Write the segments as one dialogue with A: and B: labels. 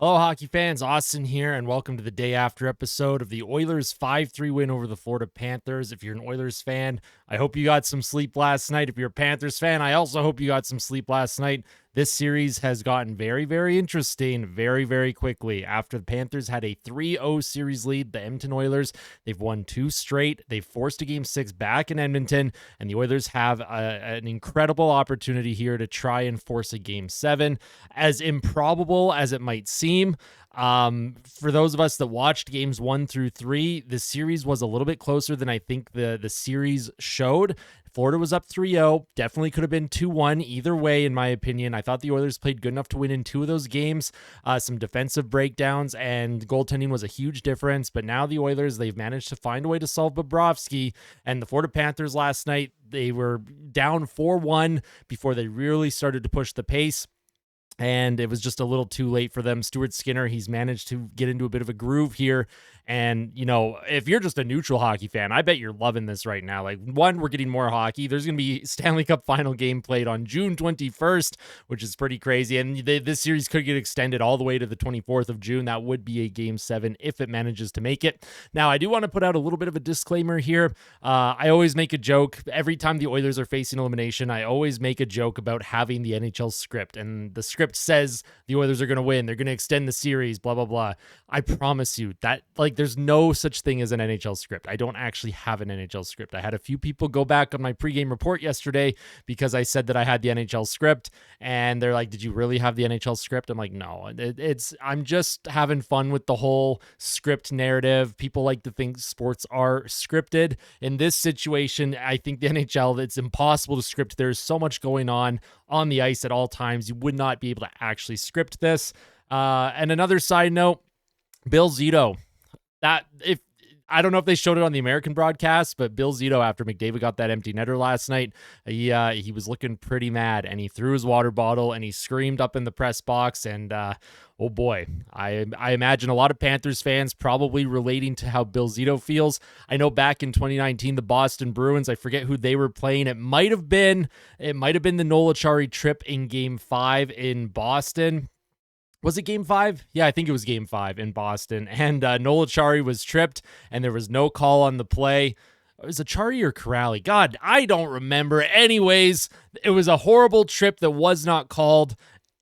A: Hello, hockey fans. Austin here, and welcome to the day after episode of the Oilers 5-3 win over the Florida Panthers. If you're an Oilers fan, I hope you got some sleep last night. If you're a Panthers fan, I also hope you got some sleep last night. This series has gotten very, very interesting very, very quickly. After the Panthers had a 3-0 series lead, the Edmonton Oilers, they've won 2 straight. They've forced a Game 6 back in Edmonton, and the Oilers have an incredible opportunity here to try and force a Game 7. As improbable as it might seem, for those of us that watched games 1 through 3, the series was a little bit closer than I think the series showed. Florida was up 3-0, definitely could have been 2-1 either way, in my opinion. I thought the Oilers played good enough to win in 2 of those games. Some defensive breakdowns and goaltending was a huge difference, but now the Oilers, they've managed to find a way to solve Bobrovsky, and the Florida Panthers last night, they were down 4-1 before they really started to push the pace. And it was just a little too late for them. Stuart Skinner, he's managed to get into a bit of a groove here. And, you know, if you're just a neutral hockey fan, I bet you're loving this right now. Like, one, we're getting more hockey. There's going to be Stanley Cup Final game played on June 21st, which is pretty crazy. And this series could get extended all the way to the 24th of June. That would be a Game 7 if it manages to make it. Now, I do want to put out a little bit of a disclaimer here. I always make a joke. Every time the Oilers are facing elimination, I always make a joke about having the NHL script. And the script says the Oilers are going to win. They're going to extend the series, blah, blah, blah. I promise you that, like, there's no such thing as an NHL script. I don't actually have an NHL script. I had a few people go back on my pregame report yesterday because I said that I had the NHL script, and they're like, did you really have the NHL script? I'm like, no, I'm just having fun with the whole script narrative. People like to think sports are scripted. In this situation, I think the NHL, it's impossible to script. There's so much going on the ice at all times. You would not be able to actually script this. And another side note, Bill Zito, I don't know if they showed it on the American broadcast, but Bill Zito, after McDavid got that empty netter last night, he was looking pretty mad, and he threw his water bottle and he screamed up in the press box. And oh boy, I imagine a lot of Panthers fans probably relating to how Bill Zito feels. I know back in 2019, the Boston Bruins, I forget who they were playing. It might have been the Noel Acciari trip in Game 5 in Boston. Was it Game 5? Yeah, I think it was Game 5 in Boston. And Noel Acciari was tripped, and there was no call on the play. It was Acciari or Corrali? God, I don't remember. Anyways, it was a horrible trip that was not called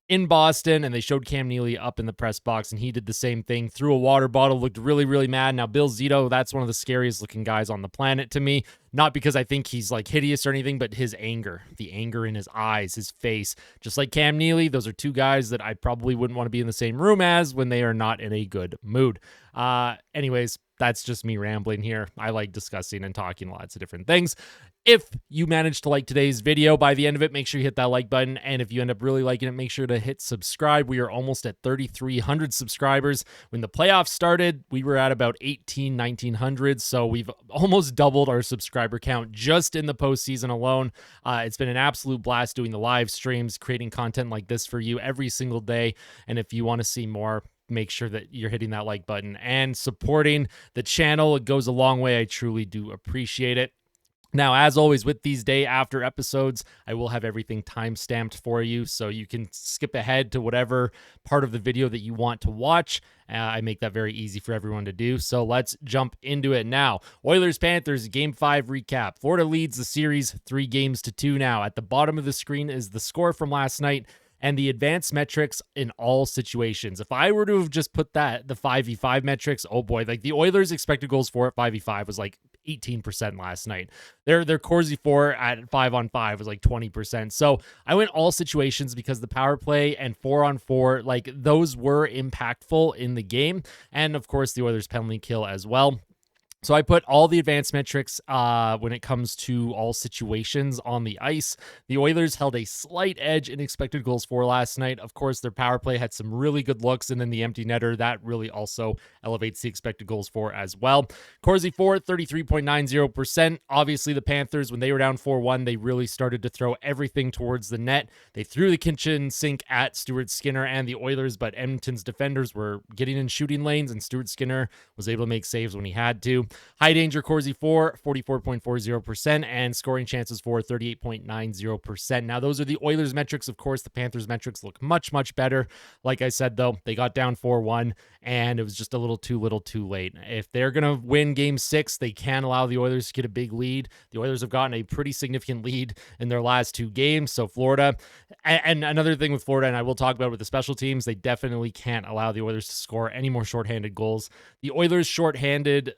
A: in Boston, and they showed Cam Neely up in the press box, and he did the same thing, threw a water bottle, looked really, really mad. Now, Bill Zito, that's one of the scariest looking guys on the planet to me. Not because I think he's like hideous or anything, but his anger, the anger in his eyes, his face, just like Cam Neely. Those are two guys that I probably wouldn't want to be in the same room as when they are not in a good mood. Anyways, that's just me rambling here. I like discussing and talking lots of different things. If you managed to like today's video, by the end of it, make sure you hit that like button. And if you end up really liking it, make sure to hit subscribe. We are almost at 3,300 subscribers. When the playoffs started, we were at about 1,900. So we've almost doubled our subscriber count just in the postseason alone. It's been an absolute blast doing the live streams, creating content like this for you every single day. And if you want to see more, make sure that you're hitting that like button and supporting the channel. It goes a long way. I truly do appreciate it. Now, as always, with these day after episodes, I will have everything time-stamped for you, so you can skip ahead to whatever part of the video that you want to watch. I make that very easy for everyone to do, so let's jump into it now. Oilers-Panthers, Game 5 recap. Florida leads the series 3-2 now. At the bottom of the screen is the score from last night and the advanced metrics in all situations. If I were to have just put the 5v5 metrics, oh boy, like the Oilers expected goals for at 5v5 was like 18% last night. Their Corsi 4 at 5-on-5 was like 20%. So I went all situations because the power play and 4-on-4, like those were impactful in the game. And of course the Oilers penalty kill as well. So I put all the advanced metrics when it comes to all situations on the ice. The Oilers held a slight edge in expected goals for last night. Of course, their power play had some really good looks, and then the empty netter, that really also elevates the expected goals for as well. Corsi 4, 33.90%. Obviously, the Panthers, when they were down 4-1, they really started to throw everything towards the net. They threw the kitchen sink at Stuart Skinner and the Oilers, but Edmonton's defenders were getting in shooting lanes, and Stuart Skinner was able to make saves when he had to. High danger Corsi for 44.40%, and scoring chances for 38.90%. Now, those are the Oilers metrics. Of course, the Panthers metrics look much, much better. Like I said, though, they got down 4-1, and it was just a little too late. If they're going to win Game 6, they can allow the Oilers to get a big lead. The Oilers have gotten a pretty significant lead in their last 2 games. So Florida, and another thing with Florida, and I will talk about with the special teams, they definitely can't allow the Oilers to score any more shorthanded goals. The Oilers shorthanded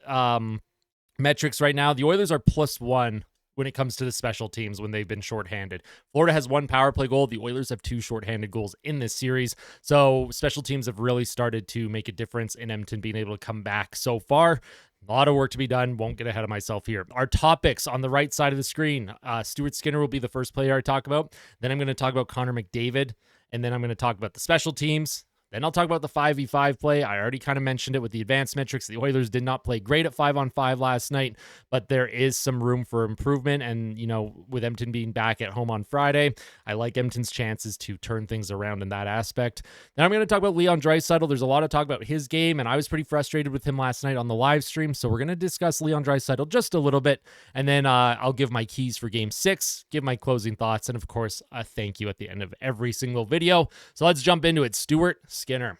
A: metrics right now, the Oilers are +1 when it comes to the special teams when they've been shorthanded. Florida has 1 power play goal. The Oilers have 2 shorthanded goals in this series. So special teams have really started to make a difference in Edmonton being able to come back so far. A lot of work to be done. Won't get ahead of myself here. Our topics on the right side of the screen. Stuart Skinner will be the first player I talk about. Then I'm going to talk about Connor McDavid. And then I'm going to talk about the special teams. Then I'll talk about the 5v5 play. I already kind of mentioned it with the advanced metrics. The Oilers did not play great at 5-on-5 last night, but there is some room for improvement. And, you know, with Edmonton being back at home on Friday, I like Edmonton's chances to turn things around in that aspect. Then I'm going to talk about Leon Draisaitl. There's a lot of talk about his game, and I was pretty frustrated with him last night on the live stream. So we're going to discuss Leon Draisaitl just a little bit, and then I'll give my keys for Game 6, give my closing thoughts, and of course, a thank you at the end of every single video. So let's jump into it. Stuart Skinner.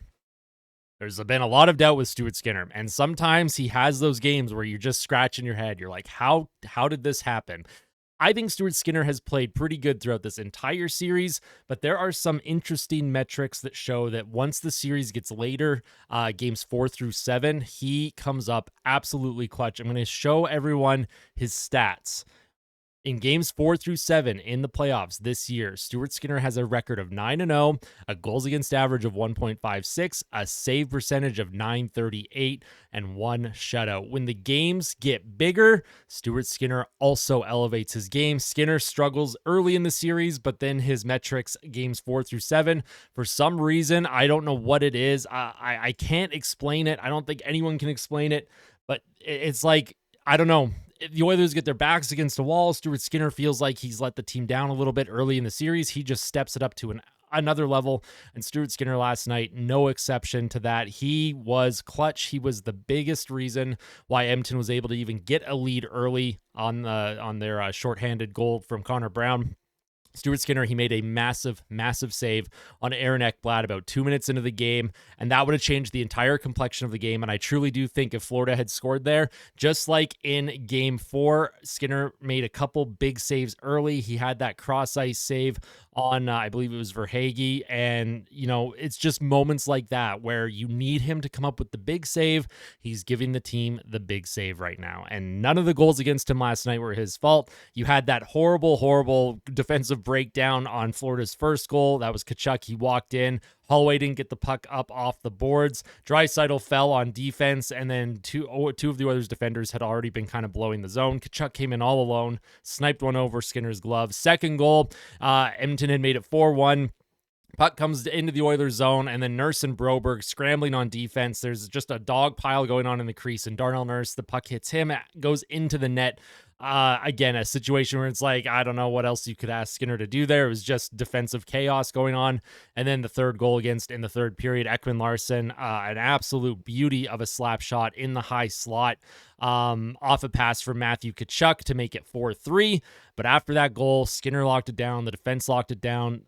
A: There's been a lot of doubt with Stuart Skinner, and sometimes he has those games where you're just scratching your head. You're like, how did this happen? I think Stuart Skinner has played pretty good throughout this entire series, but there are some interesting metrics that show that once the series gets later, games 4 through 7, he comes up absolutely clutch. I'm going to show everyone his stats. In games 4 through 7 in the playoffs this year, Stuart Skinner has a record of 9-0, a goals against average of 1.56, a save percentage of .938, and 1 shutout. When the games get bigger, Stuart Skinner also elevates his game. Skinner struggles early in the series, but then his metrics, games 4 through 7, for some reason, I don't know what it is. I can't explain it. I don't think anyone can explain it, but it's like, I don't know. The Oilers get their backs against the wall. Stuart Skinner feels like he's let the team down a little bit early in the series. He just steps it up to another level. And Stuart Skinner last night, no exception to that. He was clutch. He was the biggest reason why Edmonton was able to even get a lead early on their shorthanded goal from Connor Brown. Stuart Skinner, he made a massive save on Aaron Ekblad about 2 minutes into the game, and that would have changed the entire complexion of the game. And I truly do think if Florida had scored there, just like in Game 4, Skinner made a couple big saves early. He had that cross-ice save on, I believe it was Verhaeghe, and, you know, it's just moments like that where you need him to come up with the big save. He's giving the team the big save right now, and none of the goals against him last night were his fault. You had that horrible defensive breakdown on Florida's first goal. That was Tkachuk. He walked in. Holloway didn't get the puck up off the boards. Draisaitl fell on defense, and then two of the Oilers defenders had already been kind of blowing the zone. Tkachuk came in all alone, sniped one over Skinner's glove. Second goal, Edmonton had made it 4-1. Puck comes into the Oilers zone, and then Nurse and Broberg scrambling on defense. There's just a dog pile going on in the crease, and Darnell Nurse, the puck hits him, goes into the net. Again, a situation where it's like, I don't know what else you could ask Skinner to do there. It was just defensive chaos going on. And then the third goal against in the third period, Ekman Larsson, an absolute beauty of a slap shot in the high slot, off a pass from Matthew Tkachuk to make it 4-3. But after that goal, Skinner locked it down. The defense locked it down.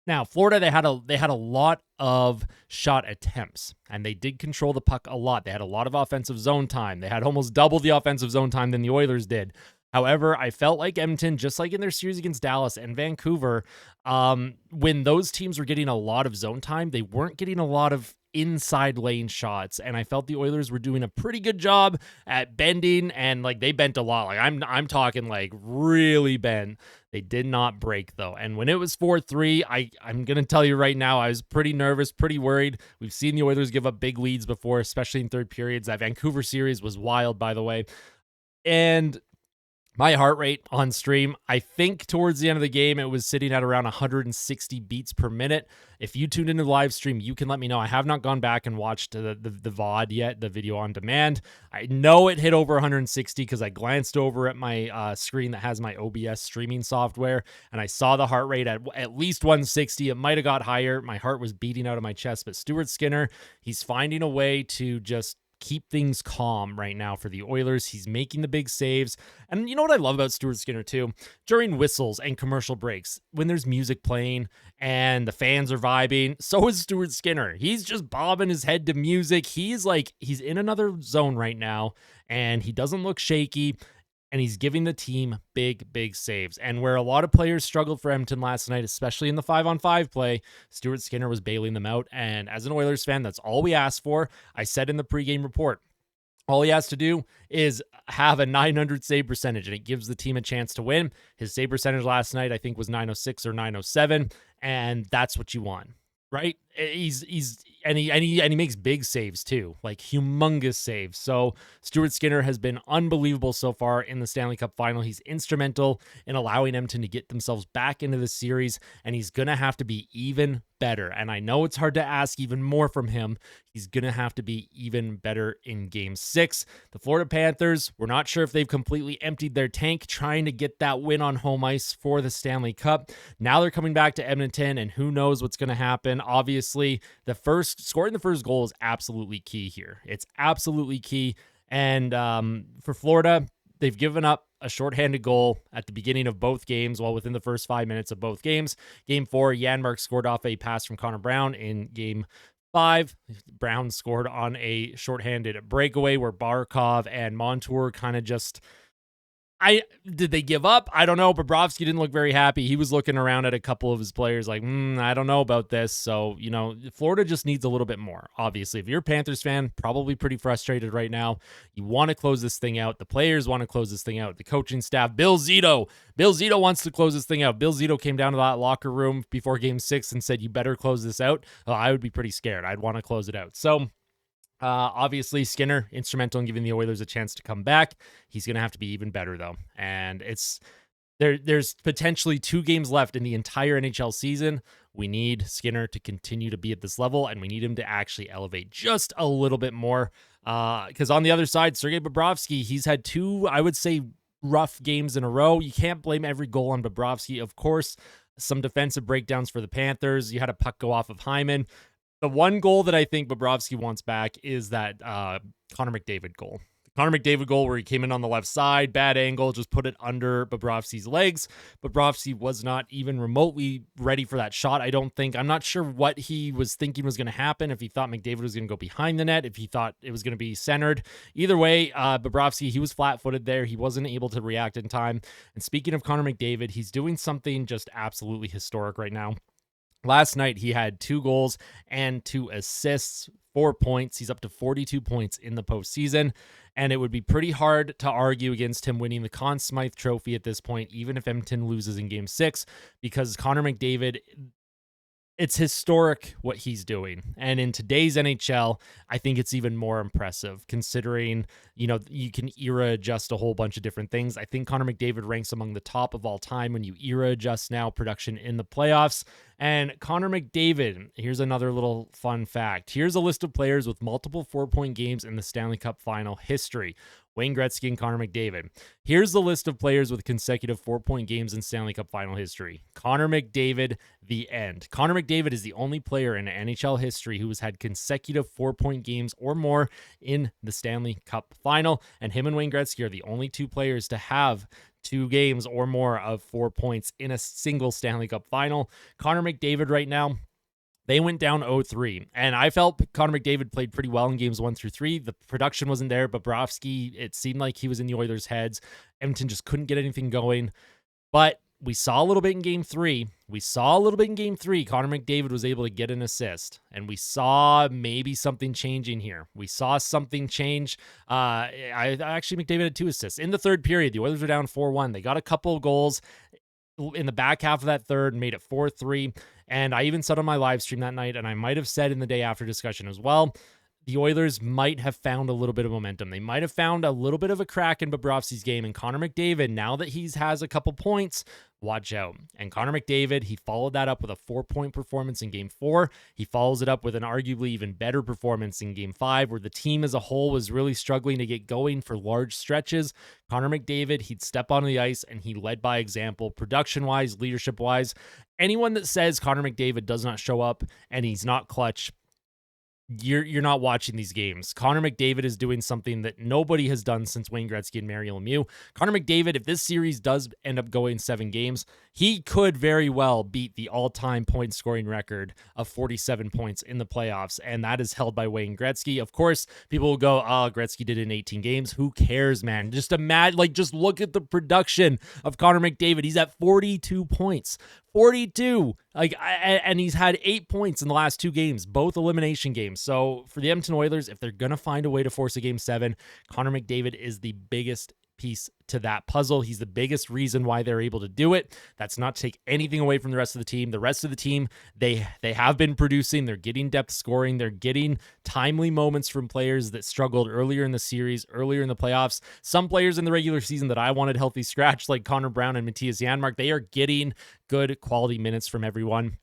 A: Now, Florida, they had a lot of shot attempts, and they did control the puck a lot. They had a lot of offensive zone time. They had almost double the offensive zone time than the Oilers did. However, I felt like Edmonton, just like in their series against Dallas and Vancouver, when those teams were getting a lot of zone time, they weren't getting a lot of inside lane shots, and I felt the Oilers were doing a pretty good job at bending, and like they bent a lot. Like I'm talking like really bent. They did not break though. And when it was 4-3, I'm gonna tell you right now, I was pretty nervous, pretty worried. We've seen the Oilers give up big leads before, especially in third periods. That Vancouver series was wild, by the way. And my heart rate on stream, I think towards the end of the game, it was sitting at around 160 beats per minute. If you tuned into the live stream, you can let me know. I have not gone back and watched the VOD yet, the video on demand. I know it hit over 160 because I glanced over at my screen that has my OBS streaming software, and I saw the heart rate at least 160. It might have got higher. My heart was beating out of my chest, but Stuart Skinner, he's finding a way to just keep things calm right now for the Oilers. He's making the big saves. And you know what I love about Stuart Skinner too? During whistles and commercial breaks, when there's music playing and the fans are vibing, so is Stuart Skinner. He's just bobbing his head to music. He's in another zone right now, and he doesn't look shaky. And he's giving the team big saves. And where a lot of players struggled for Edmonton last night, especially in the 5-on-5 play, Stuart Skinner was bailing them out. And as an Oilers fan, that's all we asked for. I said in the pregame report, all he has to do is have a 900 save percentage, and it gives the team a chance to win. His save percentage last night, I think, was 906 or 907, and that's what you want, right? He makes big saves too, like humongous saves. So Stuart Skinner has been unbelievable so far in the Stanley Cup Final. He's instrumental in allowing Edmonton to get themselves back into the series, and he's going to have to be even better. And I know it's hard to ask even more from him. He's going to have to be even better in Game 6. The Florida Panthers, we're not sure if they've completely emptied their tank trying to get that win on home ice for the Stanley Cup. Now they're coming back to Edmonton, and who knows what's going to happen. Obviously, scoring the first goal is absolutely key here. It's absolutely key. And for Florida, they've given up a shorthanded goal at the beginning of both games, within the first 5 minutes of both games. Game 4, Janmark scored off a pass from Connor Brown. In Game 5, Brown scored on a shorthanded breakaway where Barkov and Montour kind of just... Did they give up? I don't know. Bobrovsky didn't look very happy. He was looking around at a couple of his players like, I don't know about this. So, Florida just needs a little bit more. Obviously, if you're a Panthers fan, probably pretty frustrated right now. You want to close this thing out. The players want to close this thing out. The coaching staff, Bill Zito wants to close this thing out. Bill Zito came down to that locker room before Game 6 and said, you better close this out. I would be pretty scared. I'd want to close it out. So, obviously, Skinner, instrumental in giving the Oilers a chance to come back. He's going to have to be even better, though. And there's potentially 2 games left in the entire NHL season. We need Skinner to continue to be at this level, and we need him to actually elevate just a little bit more. Because on the other side, Sergei Bobrovsky, he's had 2, I would say, rough games in a row. You can't blame every goal on Bobrovsky. Of course, some defensive breakdowns for the Panthers. You had a puck go off of Hyman. The one goal that I think Bobrovsky wants back is that Connor McDavid goal. The Connor McDavid goal where he came in on the left side, bad angle, just put it under Bobrovsky's legs. Bobrovsky was not even remotely ready for that shot, I don't think. I'm not sure what he was thinking was going to happen, if he thought McDavid was going to go behind the net, if he thought it was going to be centered. Either way, Bobrovsky, he was flat-footed there. He wasn't able to react in time. And speaking of Connor McDavid, he's doing something just absolutely historic right now. Last night, he had 2 goals and 2 assists, 4 points. He's up to 42 points in the postseason, and it would be pretty hard to argue against him winning the Conn Smythe Trophy at this point, even if Edmonton loses in Game 6, because Connor McDavid, it's historic what he's doing. And in today's NHL, I think it's even more impressive considering, you can era adjust a whole bunch of different things. I think Connor McDavid ranks among the top of all time when you era adjust now production in the playoffs. And Connor McDavid, here's another little fun fact. Here's a list of players with multiple 4-point games in the Stanley Cup Final history. Wayne Gretzky and Connor McDavid. Here's the list of players with consecutive 4-point games in Stanley Cup Final history. Connor McDavid, the end. Connor McDavid is the only player in NHL history who has had consecutive 4-point games or more in the Stanley Cup Final, and him and Wayne Gretzky are the only 2 players to have 2 games or more of 4 points in a single Stanley Cup Final. Connor McDavid right now, they went down 0-3, and I felt Connor McDavid played pretty well in games 1 through 3. The production wasn't there, but Bobrovsky, it seemed like he was in the Oilers' heads. Edmonton just couldn't get anything going, but we saw a little bit in Game 3. Connor McDavid was able to get an assist, and we saw maybe something changing here. We saw something change. Actually, McDavid had 2 assists. In the third period, the Oilers were down 4-1. They got a couple of goals in the back half of that third and made it 4-3. And I even said on my live stream that night, and I might have said in the day after discussion as well, the Oilers might have found a little bit of momentum. They might have found a little bit of a crack in Bobrovsky's game. And Connor McDavid, now that he has a couple points, watch out. And Connor McDavid, he followed that up with a 4-point performance in Game 4. He follows it up with an arguably even better performance in Game 5, where the team as a whole was really struggling to get going for large stretches. Connor McDavid, he'd step onto the ice and he led by example, production-wise, leadership-wise. Anyone that says Connor McDavid does not show up and he's not clutch, you're not watching these games. Connor McDavid is doing something that nobody has done since Wayne Gretzky and Mario Lemieux. Connor McDavid, if this series does end up going 7 games, he could very well beat the all-time point scoring record of 47 points in the playoffs, and that is held by Wayne Gretzky. Of course, people will go, "Oh, Gretzky did it in 18 games." Who cares, man? Just imagine, just look at the production of Connor McDavid. He's at 42 points. 42. And he's had 8 points in the last 2 games, both elimination games. So for the Edmonton Oilers, if they're going to find a way to force a game 7, Connor McDavid is the biggest piece to that puzzle. He's the biggest reason why they're able to do it. That's not to take anything away from the rest of the team. The rest of the team, they have been producing. They're getting depth scoring. They're getting timely moments from players that struggled earlier in the series, earlier in the playoffs. Some players in the regular season that I wanted healthy scratch, like Connor Brown and Matthias Janmark, they are getting good quality minutes from everyone.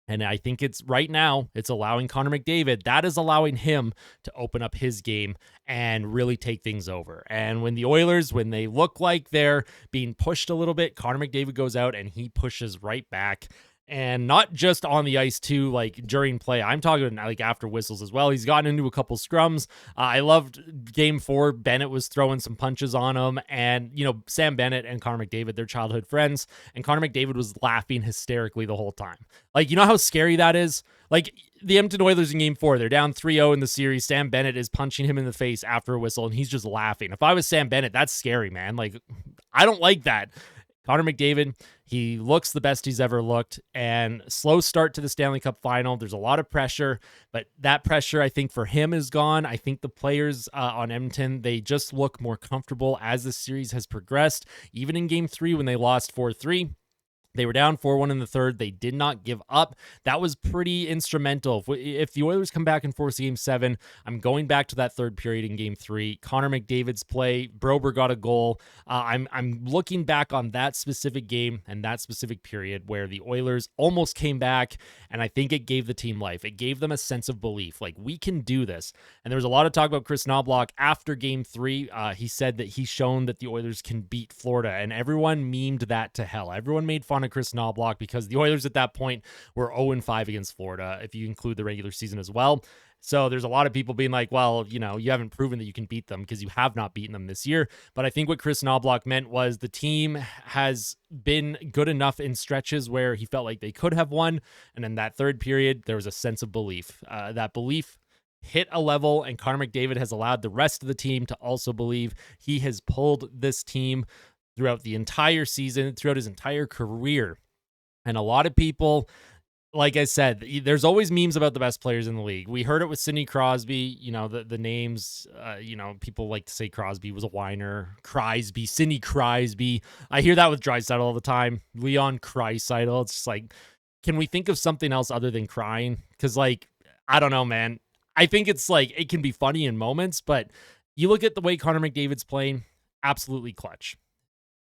A: And I think it's right now, it's allowing Connor McDavid, that is allowing him to open up his game and really take things over. And when the Oilers, when they look like they're being pushed a little bit, Connor McDavid goes out and he pushes right back. And not just on the ice too, like during play. I'm talking like after whistles as well. He's gotten into a couple scrums. I loved game 4. Bennett was throwing some punches on him. And, Sam Bennett and Connor McDavid, they're childhood friends. And Connor McDavid was laughing hysterically the whole time. Like, you know how scary that is? Like, the Edmonton Oilers in game 4, they're down 3-0 in the series. Sam Bennett is punching him in the face after a whistle, and he's just laughing. If I was Sam Bennett, that's scary, man. Like, I don't like that. Connor McDavid, he looks the best he's ever looked, and slow start to the Stanley Cup Final. There's a lot of pressure, but that pressure, I think, for him is gone. I think the players on Edmonton, they just look more comfortable as the series has progressed. Even in Game 3 when they lost 4-3, they were down 4-1 in the third. They did not give up. That was pretty instrumental. If the Oilers come back and force Game 7, I'm going back to that third period in Game 3. Connor McDavid's play. Brober got a goal. I'm looking back on that specific game and that specific period where the Oilers almost came back, and I think it gave the team life. It gave them a sense of belief. Like, we can do this. And there was a lot of talk about Chris Knoblauch after Game 3. He said that he's shown that the Oilers can beat Florida, and everyone memed that to hell. Everyone made fun of Chris Knoblauch because the Oilers at that point were 0-5 against Florida, if you include the regular season as well. So there's a lot of people being like, well, you haven't proven that you can beat them because you have not beaten them this year. But I think what Chris Knoblauch meant was the team has been good enough in stretches where he felt like they could have won. And in that third period, there was a sense of belief. That belief hit a level, and Connor McDavid has allowed the rest of the team to also believe. He has pulled this team throughout the entire season, throughout his entire career. And a lot of people, like I said, there's always memes about the best players in the league. We heard it with Sidney Crosby, the names, people like to say Crosby was a whiner. Sidney Crosby. I hear that with Draisaitl all the time. Leon Draisaitl. It's just like, can we think of something else other than crying? Because, I don't know, man. I think it's it can be funny in moments, but you look at the way Connor McDavid's playing, absolutely clutch.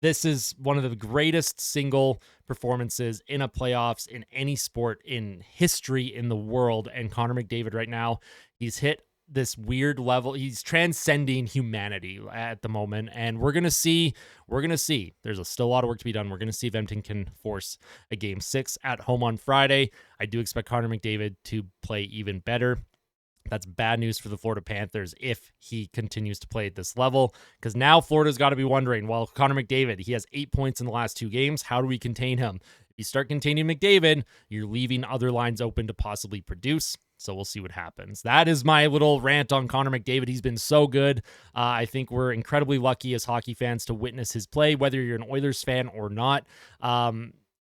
A: This is one of the greatest single performances in a playoffs in any sport in history in the world. And Connor McDavid right now, he's hit this weird level. He's transcending humanity at the moment. And we're going to see. There's still a lot of work to be done. We're going to see if Edmonton can force a Game 6 at home on Friday. I do expect Connor McDavid to play even better. That's bad news for the Florida Panthers if he continues to play at this level, because now Florida's got to be wondering, well, Connor McDavid, he has 8 points in the last 2 games. How do we contain him? If you start containing McDavid, you're leaving other lines open to possibly produce. So we'll see what happens. That is my little rant on Connor McDavid. He's been so good. I think we're incredibly lucky as hockey fans to witness his play, whether you're an Oilers fan or not.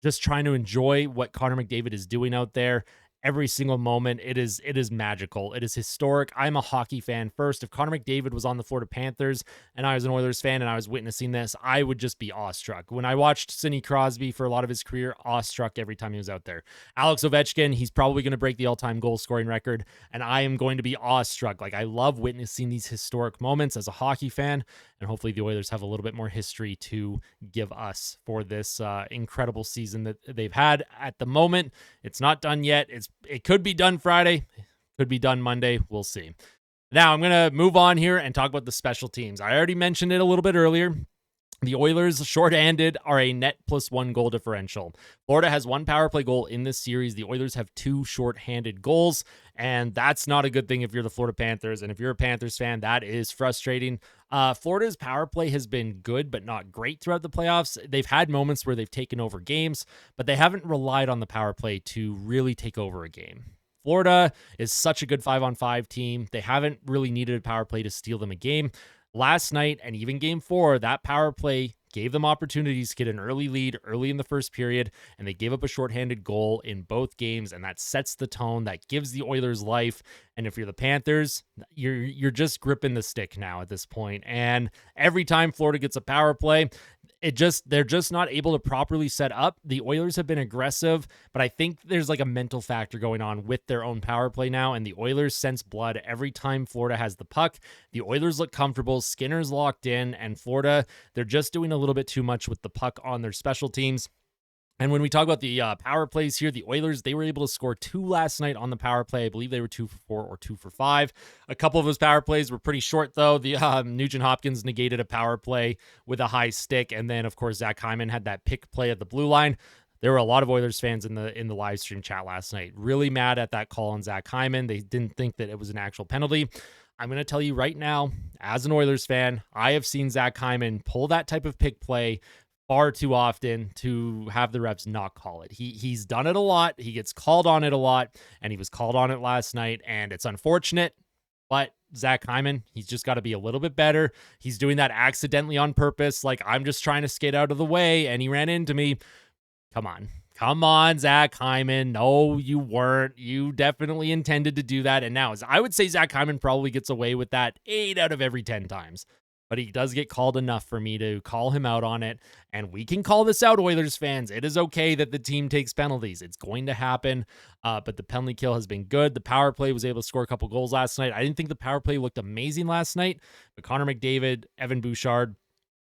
A: Just trying to enjoy what Connor McDavid is doing out there. Every single moment, it is magical. It is historic. I'm a hockey fan first. If Connor McDavid was on the Florida Panthers and I was an Oilers fan and I was witnessing this, I would just be awestruck. When I watched Sidney Crosby for a lot of his career, awestruck every time he was out there. Alex Ovechkin, he's probably going to break the all-time goal scoring record, and I am going to be awestruck. I love witnessing these historic moments as a hockey fan, and hopefully the Oilers have a little bit more history to give us for this incredible season that they've had. At the moment, it's not done yet. It could be done Friday, could be done Monday. We'll see. Now I'm going to move on here and talk about the special teams. I already mentioned it a little bit earlier. The Oilers, shorthanded, are a net +1 goal differential. Florida has 1 power play goal in this series. The Oilers have 2 shorthanded goals, and that's not a good thing if you're the Florida Panthers. And if you're a Panthers fan, that is frustrating. Florida's power play has been good, but not great throughout the playoffs. They've had moments where they've taken over games, but they haven't relied on the power play to really take over a game. Florida is such a good 5-on-5 team. They haven't really needed a power play to steal them a game. Last night and even game 4, that power play gave them opportunities to get an early lead early in the first period, and they gave up a shorthanded goal in both games, and that sets the tone. That gives the Oilers life. And if you're the Panthers, you're just gripping the stick now at this point. And every time Florida gets a power play, they're just not able to properly set up. The Oilers have been aggressive, but I think there's like a mental factor going on with their own power play now, and the Oilers sense blood every time Florida has the puck. The Oilers look comfortable, Skinner's locked in, and Florida, they're just doing a little bit too much with the puck on their special teams. And when we talk about the power plays here, the Oilers, they were able to score 2 last night on the power play. I believe they were 2 for 4 or 2 for 5. A couple of those power plays were pretty short, though. The Nugent Hopkins negated a power play with a high stick. And then, of course, Zach Hyman had that pick play at the blue line. There were a lot of Oilers fans in the live stream chat last night, really mad at that call on Zach Hyman. They didn't think that it was an actual penalty. I'm going to tell you right now, as an Oilers fan, I have seen Zach Hyman pull that type of pick play far too often to have the refs not call it. He's done it a lot. He gets called on it a lot, and he was called on it last night, and it's unfortunate. But Zach Hyman, he's just got to be a little bit better. He's doing that accidentally on purpose, like I'm just trying to skate out of the way, and he ran into me. Come on, Zach Hyman. No, you weren't. You definitely intended to do that. And now, I would say Zach Hyman probably gets away with that 8 out of every 10 times. But he does get called enough for me to call him out on it. And we can call this out, Oilers fans. It is okay that the team takes penalties. It's going to happen. But the penalty kill has been good. The power play was able to score a couple goals last night. I didn't think the power play looked amazing last night. But Connor McDavid, Evan Bouchard,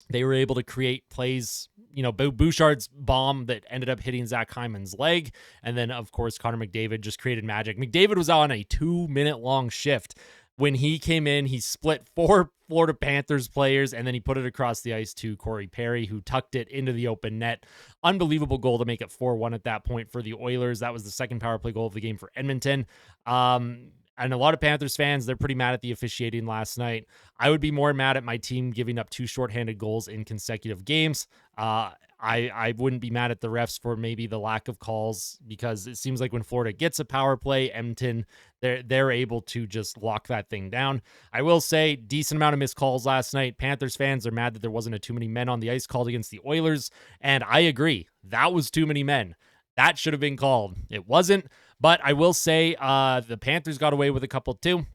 A: they were able to create plays. You know, Bouchard's bomb that ended up hitting Zach Hyman's leg. And then, of course, Connor McDavid just created magic. McDavid was on a 2-minute long shift. When he came in, he split 4 Florida Panthers players, and then he put it across the ice to Corey Perry, who tucked it into the open net. Unbelievable goal to make it 4-1 at that point for the Oilers. That was the second power play goal of the game for Edmonton. And a lot of Panthers fans, they're pretty mad at the officiating last night. I would be more mad at my team giving up 2 shorthanded goals in consecutive games. I wouldn't be mad at the refs for maybe the lack of calls, because it seems like when Florida gets a power play, Edmonton, they're able to just lock that thing down. I will say, decent amount of missed calls last night. Panthers fans are mad that there wasn't a too many men on the ice called against the Oilers, and I agree. That was too many men. That should have been called. It wasn't, but I will say the Panthers got away with a couple too.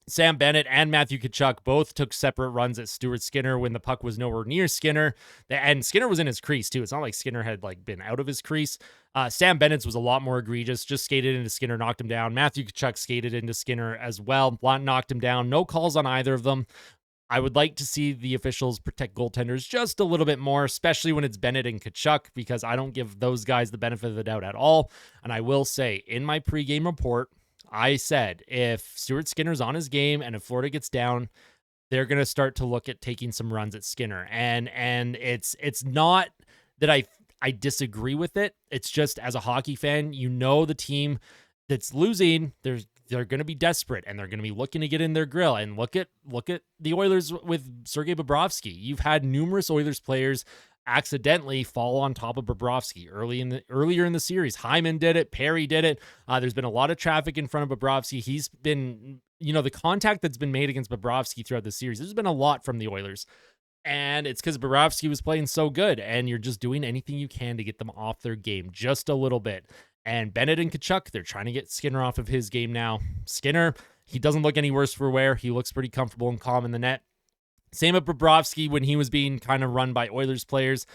A: Sam Bennett and Matthew Tkachuk both took separate runs at Stuart Skinner when the puck was nowhere near Skinner. And Skinner was in his crease too. It's not like Skinner had been out of his crease. Sam Bennett's was a lot more egregious. Just skated into Skinner, knocked him down. Matthew Tkachuk skated into Skinner as well. Knocked him down. No calls on either of them. I would like to see the officials protect goaltenders just a little bit more, especially when it's Bennett and Tkachuk, because I don't give those guys the benefit of the doubt at all. And I will say, in my pregame report, I said if Stuart Skinner's on his game and if Florida gets down, they're going to start to look at taking some runs at Skinner. And it's not that I disagree with it. It's just, as a hockey fan, you know, the team that's losing, they're going to be desperate, and they're going to be looking to get in their grill. And look at the Oilers with Sergei Bobrovsky. You've had numerous Oilers players accidentally fall on top of Bobrovsky earlier in the series. Hyman did it. Perry did it. There's been a lot of traffic in front of Bobrovsky. He's been, the contact that's been made against Bobrovsky throughout the series, there's been a lot from the Oilers. And it's because Bobrovsky was playing so good, and you're just doing anything you can to get them off their game just a little bit. And Bennett and Tkachuk, they're trying to get Skinner off of his game now. Skinner, he doesn't look any worse for wear. He looks pretty comfortable and calm in the net. Same with Bobrovsky when he was being kind of run by Oilers players.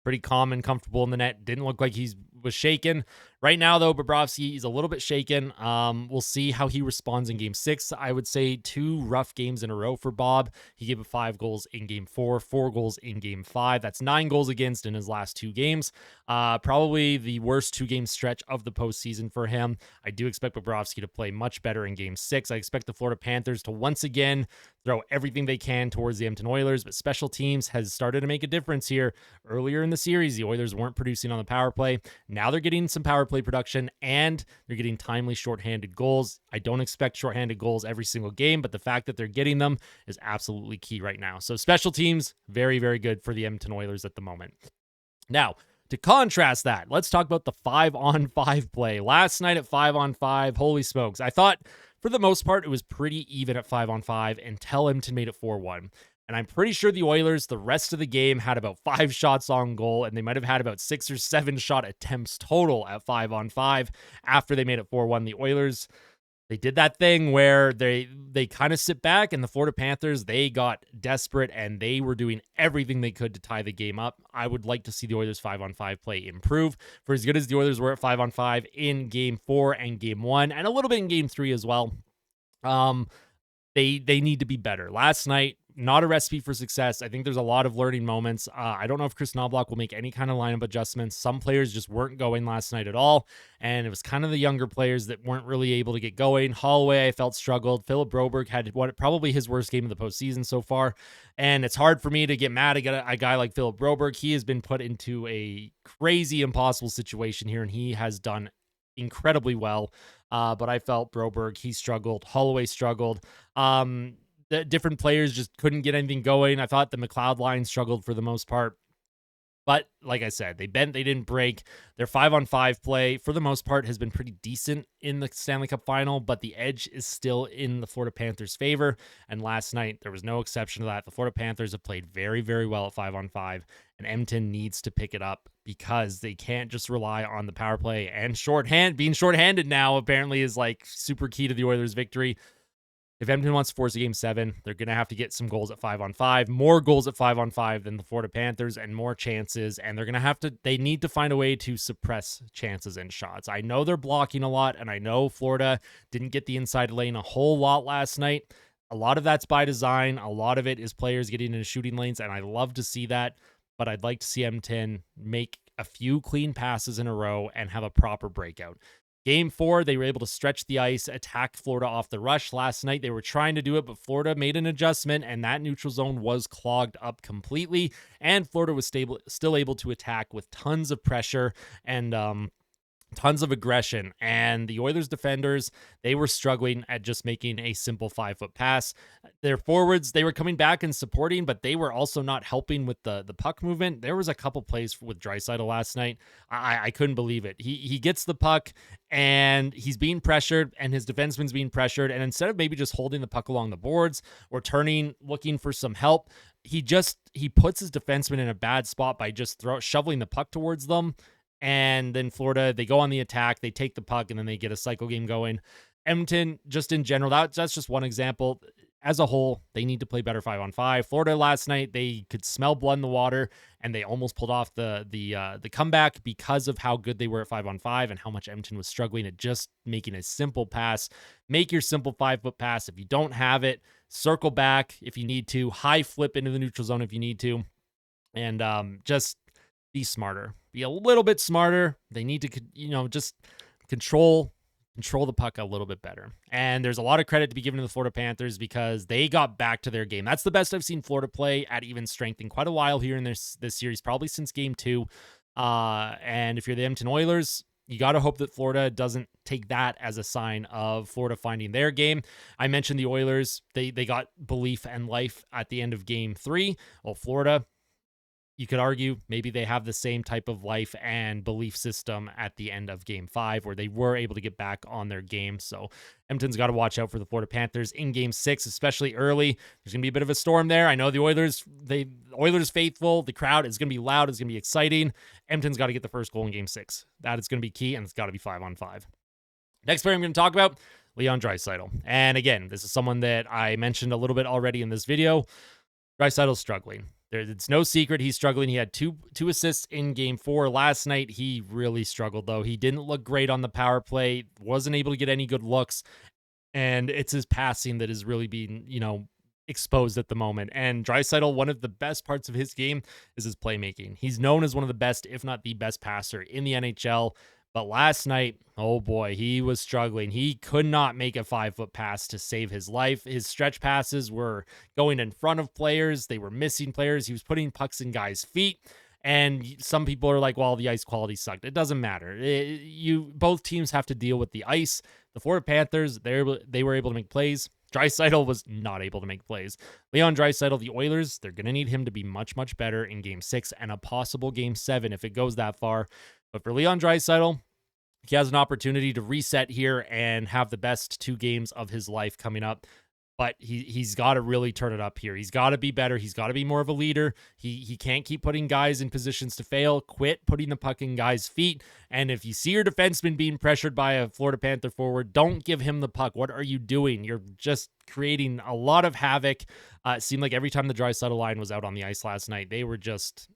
A: Pretty calm and comfortable in the net. Didn't look like he was shaken. Right now, though, Bobrovsky is a little bit shaken. We'll see how he responds in game 6. I would say 2 rough games in a row for Bob. He gave up 5 goals in game 4, 4 goals in game 5. That's 9 goals against in his last 2 games. Probably the worst 2-game stretch of the postseason for him. I do expect Bobrovsky to play much better in game 6. I expect the Florida Panthers to once again throw everything they can towards the Edmonton Oilers, but special teams has started to make a difference here. Earlier in the series, the Oilers weren't producing on the power play. Now they're getting some power play production, and they're getting timely shorthanded goals. I don't expect shorthanded goals every single game, but the fact that they're getting them is absolutely key right now. So special teams, very, very good for the Edmonton Oilers at the moment. Now, to contrast that, let's talk about the 5-on-5 play. Last night at 5-on-5, holy smokes. I thought for the most part, it was pretty even at 5-on-5 until Edmonton made it 4-1. And I'm pretty sure the Oilers, the rest of the game, had about 5 shots on goal, and they might have had about 6 or 7 shot attempts total at 5-on-5 after they made it 4-1. The Oilers, they did that thing where they kind of sit back, and the Florida Panthers, they got desperate, and they were doing everything they could to tie the game up. I would like to see the Oilers 5-on-5 play improve. For as good as the Oilers were at 5-on-5 in game 4 and game 1, and a little bit in game 3 as well, they need to be better. Last night, not a recipe for success. I think there's a lot of learning moments. I don't know if Chris Knobloch will make any kind of lineup adjustments. Some players just weren't going last night at all, and it was kind of the younger players that weren't really able to get going. Holloway, I felt, struggled. Philip Broberg had probably his worst game of the postseason so far, and it's hard for me to get mad at a guy like Philip Broberg. He has been put into a crazy, impossible situation here, and he has done incredibly well. But I felt Broberg, he struggled. Holloway struggled. The different players just couldn't get anything going. I thought the McLeod line struggled for the most part. But like I said, they bent, they didn't break. Their 5-on-5 play, for the most part, has been pretty decent in the Stanley Cup Final, but the edge is still in the Florida Panthers' favor. And last night, there was no exception to that. The Florida Panthers have played very, very well at 5-on-5, and Edmonton needs to pick it up because they can't just rely on the power play. And being shorthanded now apparently is like super key to the Oilers' victory. If Edmonton wants to force a game 7, they're going to have to get some goals at 5-on-5, more goals at 5-on-5 than the Florida Panthers, and more chances. And they're going to they need to find a way to suppress chances and shots. I know they're blocking a lot, and I know Florida didn't get the inside lane a whole lot last night. A lot of that's by design. A lot of it is players getting into shooting lanes, and I love to see that. But I'd like to see Edmonton make a few clean passes in a row and have a proper breakout. Game 4, they were able to stretch the ice, attack Florida off the rush. Last night, they were trying to do it, but Florida made an adjustment, and that neutral zone was clogged up completely, and Florida was still able to attack with tons of pressure and tons of aggression. And the Oilers defenders, they were struggling at just making a simple 5-foot pass. Their forwards, they were coming back and supporting, but they were also not helping with the puck movement. There was a couple plays with Draisaitl last night. I couldn't believe it. He gets the puck and he's being pressured, and his defenseman's being pressured, and instead of maybe just holding the puck along the boards or turning, looking for some help, he puts his defenseman in a bad spot by just shoveling the puck towards them. And then Florida, they go on the attack, they take the puck, and then they get a cycle game going. Edmonton, just in general, that's just one example. As a whole, they need to play better 5-on-5. Florida last night, they could smell blood in the water, and they almost pulled off the comeback because of how good they were at 5-on-5 and how much Edmonton was struggling at just making a simple pass. Make your simple 5-foot pass. If you don't have it, circle back if you need to. High flip into the neutral zone if you need to. And just be smarter. Be a little bit smarter. They need to, just control the puck a little bit better. And there's a lot of credit to be given to the Florida Panthers because they got back to their game. That's the best I've seen Florida play at even strength in quite a while here in this series, probably since game 2. And if you're the Edmonton Oilers, you got to hope that Florida doesn't take that as a sign of Florida finding their game. I mentioned the Oilers. They got belief and life at the end of game 3. Well, Florida, you could argue maybe they have the same type of life and belief system at the end of game 5 where they were able to get back on their game. So Edmonton's got to watch out for the Florida Panthers in game 6, especially early. There's going to be a bit of a storm there. I know the Oilers faithful, the crowd is going to be loud. It's going to be exciting. Edmonton's got to get the first goal in game 6. That is going to be key, and it's got to be 5-on-5. Next player I'm going to talk about, Leon Draisaitl. And again, this is someone that I mentioned a little bit already in this video. Draisaitl's struggling. It's no secret he's struggling. He had two assists in game 4. Last night, he really struggled, though. He didn't look great on the power play, wasn't able to get any good looks, and it's his passing that is really being, exposed at the moment. And Draisaitl, one of the best parts of his game is his playmaking. He's known as one of the best, if not the best passer in the NHL. But last night, oh boy, he was struggling. He could not make a 5-foot pass to save his life. His stretch passes were going in front of players. They were missing players. He was putting pucks in guys' feet. And some people are like, well, the ice quality sucked. It doesn't matter. Both teams have to deal with the ice. The Florida Panthers, they were able to make plays. Draisaitl was not able to make plays. Leon Draisaitl, the Oilers, they're going to need him to be much, much better in Game 6 and a possible Game 7 if it goes that far. But for Leon Draisaitl, he has an opportunity to reset here and have the best 2 games of his life coming up. But he's got to really turn it up here. He's got to be better. He's got to be more of a leader. He can't keep putting guys in positions to fail. Quit putting the puck in guys' feet. And if you see your defenseman being pressured by a Florida Panther forward, don't give him the puck. What are you doing? You're just creating a lot of havoc. It seemed like every time the Draisaitl line was out on the ice last night, they were just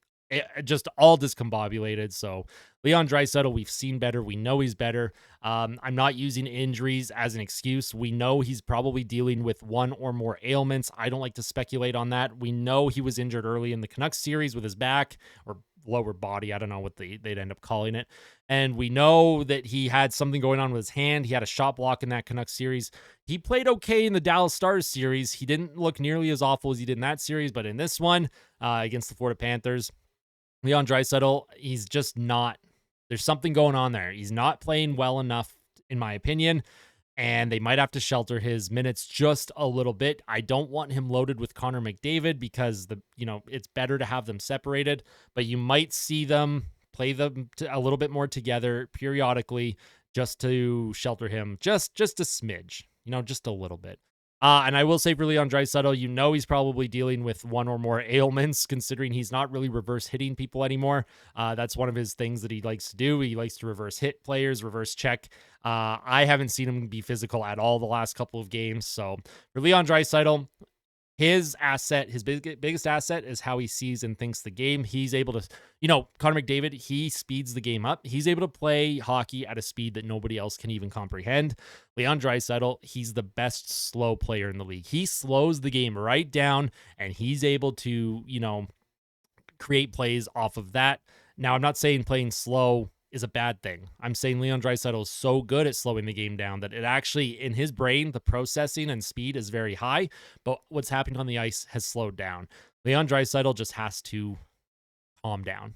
A: all discombobulated. So Leon Draisaitl, we've seen better. We know he's better. I'm not using injuries as an excuse. We know he's probably dealing with one or more ailments. I don't like to speculate on that. We know he was injured early in the Canucks series with his back or lower body. I don't know what they'd end up calling it. And we know that he had something going on with his hand. He had a shot block in that Canucks series. He played okay in the Dallas Stars series. He didn't look nearly as awful as he did in that series, but in this one against the Florida Panthers, Leon Draisaitl, he's just not. There's something going on there. He's not playing well enough, in my opinion, and they might have to shelter his minutes just a little bit. I don't want him loaded with Connor McDavid because it's better to have them separated, but you might see them play them a little bit more together periodically just to shelter him just a smidge, just a little bit. And I will say for Leon Draisaitl, he's probably dealing with one or more ailments, considering he's not really reverse hitting people anymore. That's one of his things that he likes to do. He likes to reverse hit players, reverse check. I haven't seen him be physical at all the last couple of games. So for Leon Draisaitl, his biggest asset is how he sees and thinks the game. He's able to, Connor McDavid, he speeds the game up. He's able to play hockey at a speed that nobody else can even comprehend. Leon Draisaitl, he's the best slow player in the league. He slows the game right down, and he's able to, create plays off of that. Now, I'm not saying playing slow is a bad thing. I'm saying Leon Draisaitl is so good at slowing the game down that it actually, in his brain, the processing and speed is very high, but what's happening on the ice has slowed down. Leon Draisaitl just has to calm down,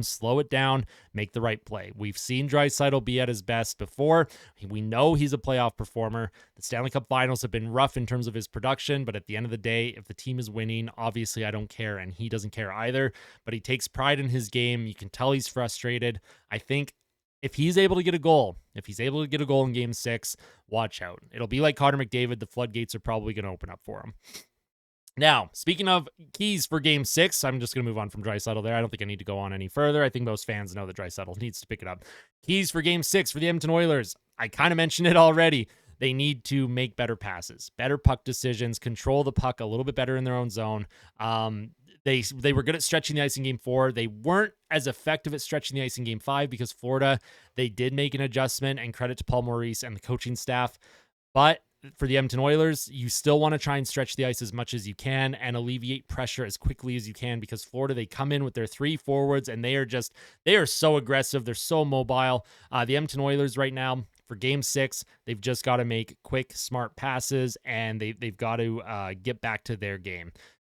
A: slow it down, make the right play. We've seen Draisaitl be at his best before. We know he's a playoff performer. The Stanley Cup Finals have been rough in terms of his production, but at the end of the day, if the team is winning, obviously I don't care, and he doesn't care either, but he takes pride in his game. You can tell he's frustrated. I think if he's able to get a goal, in Game 6, watch out. It'll be like Connor McDavid. The floodgates are probably going to open up for him. Now, speaking of keys for Game 6, I'm just going to move on from Draisaitl there. I don't think I need to go on any further. I think most fans know that Draisaitl needs to pick it up. Keys for Game 6 for the Edmonton Oilers. I kind of mentioned it already. They need to make better passes, better puck decisions, control the puck a little bit better in their own zone. They were good at stretching the ice in Game 4. They weren't as effective at stretching the ice in Game 5 because Florida, they did make an adjustment, and credit to Paul Maurice and the coaching staff. But for the Edmonton Oilers, you still want to try and stretch the ice as much as you can and alleviate pressure as quickly as you can, because Florida, they come in with their 3 forwards and they are so aggressive. They're so mobile. The Edmonton Oilers right now for Game 6, they've just got to make quick, smart passes, and they've got to get back to their game.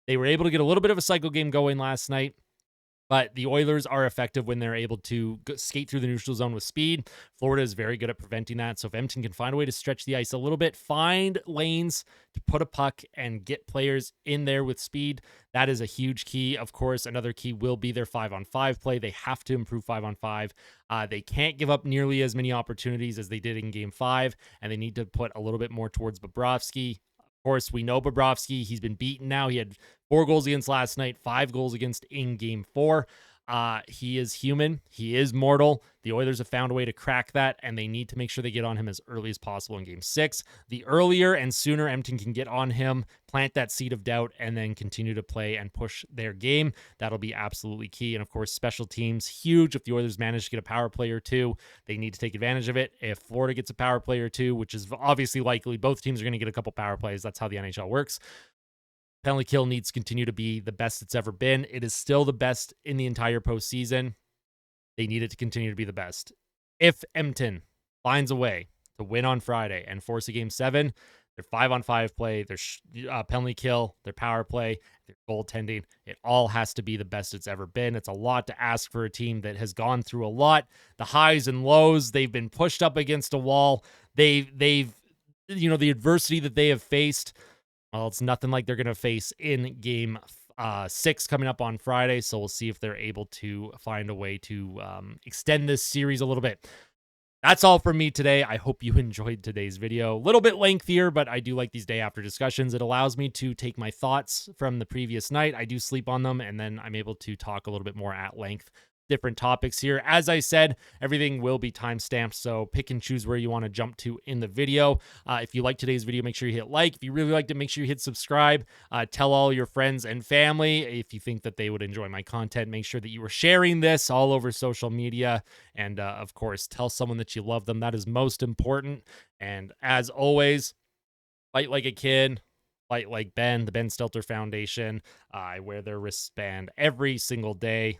A: They were able to get a little bit of a cycle game going last night, but the Oilers are effective when they're able to skate through the neutral zone with speed. Florida is very good at preventing that. So if Edmonton can find a way to stretch the ice a little bit, find lanes to put a puck and get players in there with speed, that is a huge key. Of course, another key will be their 5-on-5 play. They have to improve 5-on-5. They can't give up nearly as many opportunities as they did in Game 5, and they need to put a little bit more towards Bobrovsky. Of course, we know Bobrovsky, he's been beaten now. He had 4 goals against last night, 5 goals against in Game 4. He is human. He is mortal. The Oilers have found a way to crack that, and they need to make sure they get on him as early as possible in Game 6. The earlier and sooner Edmonton can get on him, plant that seed of doubt, and then continue to play and push their game, that'll be absolutely key. And of course, special teams, huge. If the Oilers manage to get a power play or two, they need to take advantage of it. If Florida gets a power play or two, which is obviously likely, both teams are going to get a couple power plays. That's how the NHL works. Penalty kill needs to continue to be the best it's ever been. It is still the best in the entire postseason. They need it to continue to be the best. If Edmonton finds a way to win on Friday and force a Game 7, their 5-on-5 play, their penalty kill, their power play, their goaltending, it all has to be the best it's ever been. It's a lot to ask for a team that has gone through a lot. The highs and lows, they've been pushed up against a wall. They've the adversity that they have faced, well, it's nothing like they're going to face in Game 6 coming up on Friday, so we'll see if they're able to find a way to extend this series a little bit. That's all from me today. I hope you enjoyed today's video. A little bit lengthier, but I do like these day after discussions. It allows me to take my thoughts from the previous night. I do sleep on them, and then I'm able to talk a little bit more at length different topics here. As I said, everything will be timestamped, so pick and choose where you want to jump to in the video. If you like today's video, make sure you hit like. If you really liked it, make sure you hit subscribe. Tell all your friends and family. If you think that they would enjoy my content, make sure that you are sharing this all over social media. And of course, tell someone that you love them. That is most important. And as always, fight like a kid. Fight like Ben, the Ben Stelter Foundation. I wear their wristband every single day.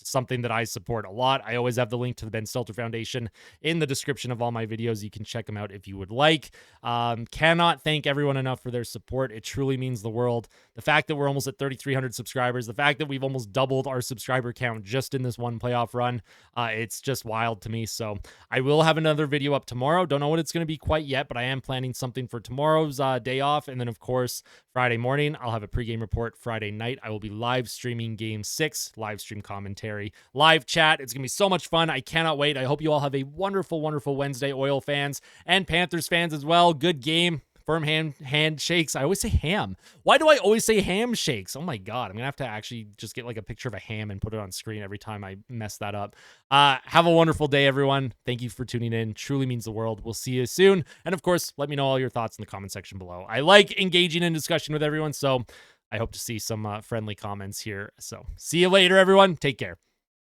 A: Something that I support a lot. I always have the link to the Ben Stelter Foundation in the description of all my videos. You can check them out if you would like. Cannot thank everyone enough for their support. It truly means the world. The fact that we're almost at 3,300 subscribers, the fact that we've almost doubled our subscriber count just in this one playoff run, it's just wild to me. So I will have another video up tomorrow. Don't know what it's going to be quite yet, but I am planning something for tomorrow's day off. And then, of course, Friday morning, I'll have a pregame report. Friday night, I will be live streaming Game 6, live stream commentary, live chat. It's going to be so much fun. I cannot wait. I hope you all have a wonderful, wonderful Wednesday, Oil fans and Panthers fans as well. Good game. Firm handshakes. I always say ham. Why do I always say ham shakes? Oh my God. I'm going to have to actually just get like a picture of a ham and put it on screen every time I mess that up. Have a wonderful day, everyone. Thank you for tuning in. Truly means the world. We'll see you soon. And of course, let me know all your thoughts in the comment section below. I like engaging in discussion with everyone, so I hope to see some friendly comments here. So see you later, everyone. Take care.